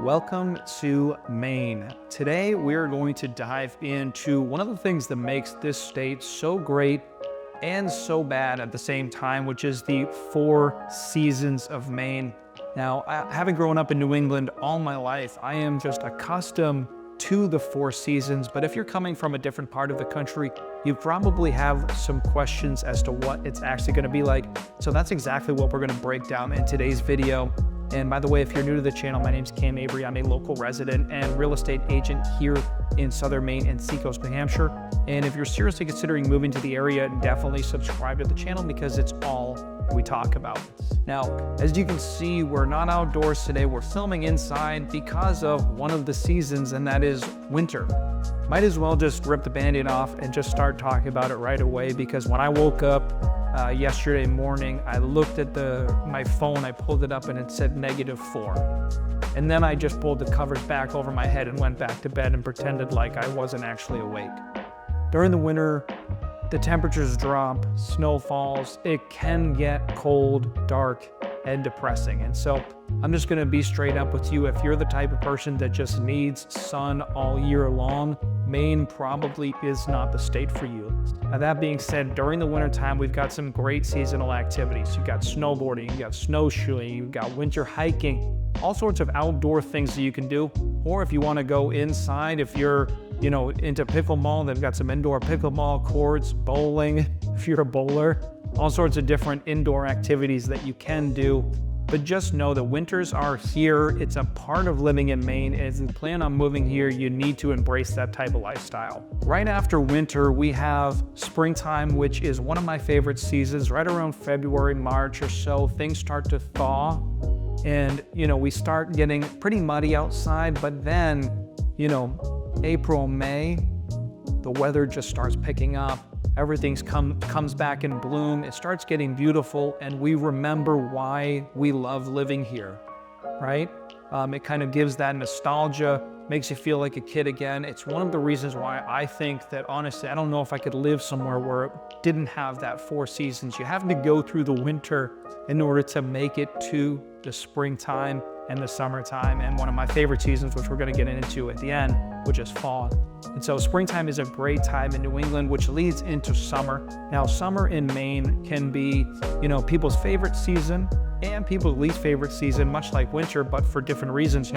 Welcome to Maine. Today we're going to dive into one of the things that makes this state so great and so bad at the same time, which is the four seasons of Maine. Now, having grown up in New England all my life, I am just accustomed to the four seasons, but if you're coming from a different part of the country, you probably have some questions as to what it's actually going to be like. So that's exactly what we're going to break down in today's video. And by the way, if you're new to the channel, my name's Cam Avery. I'm a local resident and real estate agent here in southern Maine and Seacoast, New Hampshire. And if you're seriously considering moving to the area, definitely subscribe to the channel because it's all we talk about. Now, as you can see, we're not outdoors today. We're filming inside because of one of the seasons, and that is winter. Might as well just rip the Band-Aid off and just start talking about it right away, because when I woke up yesterday morning, I looked at my phone, I pulled it up and it said -4. And then I just pulled the covers back over my head and went back to bed and pretended like I wasn't actually awake. During the winter, the temperatures drop, snow falls, it can get cold, dark, and depressing. And so I'm just gonna be straight up with you. If you're the type of person that just needs sun all year long, Maine probably is not the state for you. Now, that being said, during the winter time, we've got some great seasonal activities. You've got snowboarding, you've got snowshoeing, you've got winter hiking, all sorts of outdoor things that you can do. Or if you wanna go inside, if you're into pickleball, they've got some indoor pickleball courts, bowling, if you're a bowler, all sorts of different indoor activities that you can do. But just know that winters are here. It's a part of living in Maine. As you plan on moving here, you need to embrace that type of lifestyle. Right after winter, we have springtime, which is one of my favorite seasons. Right around February, March or so, things start to thaw. And, we start getting pretty muddy outside. But then, April, May, the weather just starts picking up. Everything comes back in bloom. It starts getting beautiful, and we remember why we love living here, right? It kind of gives that nostalgia, makes you feel like a kid again. It's one of the reasons why I think that, honestly, I don't know if I could live somewhere where it didn't have that four seasons. You have to go through the winter in order to make it to the springtime and the summertime, and one of my favorite seasons, which we're going to get into at the end, which is fall. And so springtime is a great time in New England, which leads into summer. Now, summer in Maine can be, people's favorite season and people's least favorite season, much like winter, but for different reasons.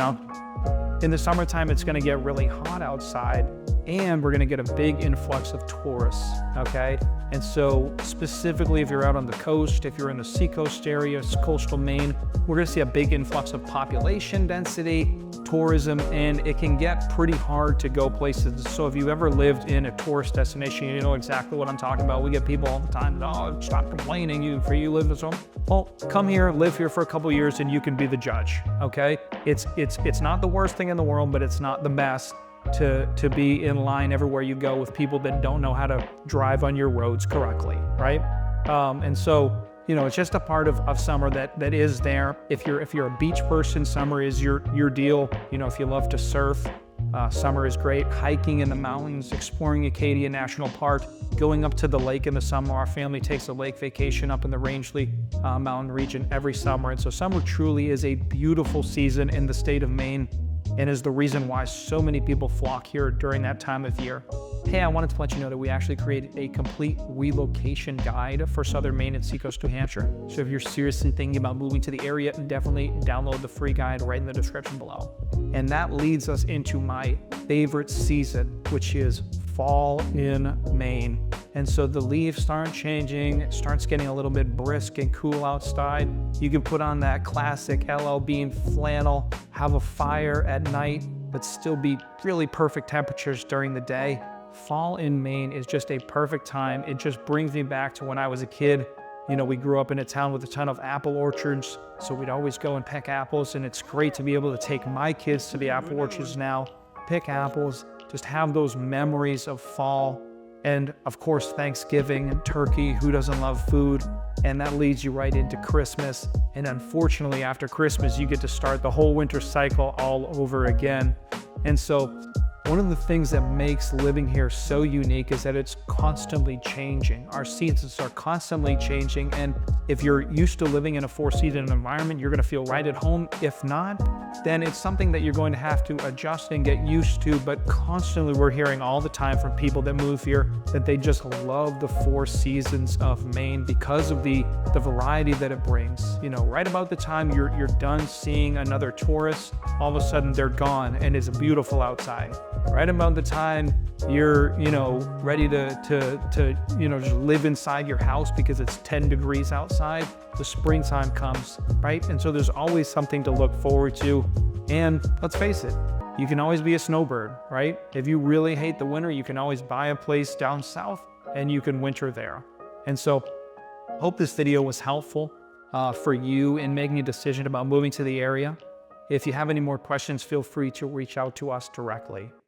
In the summertime, it's going to get really hot outside, and we're going to get a big influx of tourists, okay? And so specifically, if you're out on the coast, if you're in the Seacoast area, coastal Maine, we're going to see a big influx of population density, tourism, and it can get pretty hard to go places. So if you've ever lived in a tourist destination, you know exactly what I'm talking about. We get people all the time, oh, stop complaining, you live in this home. Well, come here, live here for a couple years, and you can be the judge, okay? It's not the worst thing in the world, but it's not the best to be in line everywhere you go with people that don't know how to drive on your roads correctly, right? And so, it's just a part of summer that is there. If you're a beach person, summer is your deal. If you love to surf, summer is great. Hiking in the mountains, exploring Acadia National Park, going up to the lake in the summer. Our family takes a lake vacation up in the Rangeley Mountain region every summer. And so summer truly is a beautiful season in the state of Maine, and is the reason why so many people flock here during that time of year. Hey, I wanted to let you know that we actually created a complete relocation guide for southern Maine and Seacoast, New Hampshire. So if you're seriously thinking about moving to the area, definitely download the free guide right in the description below. And that leads us into my favorite season, which is fall in Maine. And so the leaves start changing, it starts getting a little bit brisk and cool outside. You can put on that classic LL Bean flannel, have a fire at night, but still be really perfect temperatures during the day. Fall in Maine is just a perfect time. It just brings me back to when I was a kid. We grew up in a town with a ton of apple orchards, so we'd always go and pick apples, and it's great to be able to take my kids to the apple orchards now, pick apples, just have those memories of fall. And of course, Thanksgiving and turkey, who doesn't love food? And that leads you right into Christmas. And unfortunately, after Christmas, you get to start the whole winter cycle all over again. And so One of the things that makes living here so unique is that it's constantly changing. Our seasons are constantly changing, and if you're used to living in a four-season environment, you're gonna feel right at home. If not, then it's something that you're going to have to adjust and get used to. But constantly we're hearing all the time from people that move here that they just love the four seasons of Maine because of the variety that it brings. You know, right about the time you're done seeing another tourist, all of a sudden they're gone and it's beautiful outside. Right about the time you're, ready to just live inside your house because it's 10 degrees outside, the springtime comes, right? And so there's always something to look forward to. And let's face it, you can always be a snowbird, right? If you really hate the winter, you can always buy a place down south and you can winter there. And so hope this video was helpful for you in making a decision about moving to the area. If you have any more questions, feel free to reach out to us directly.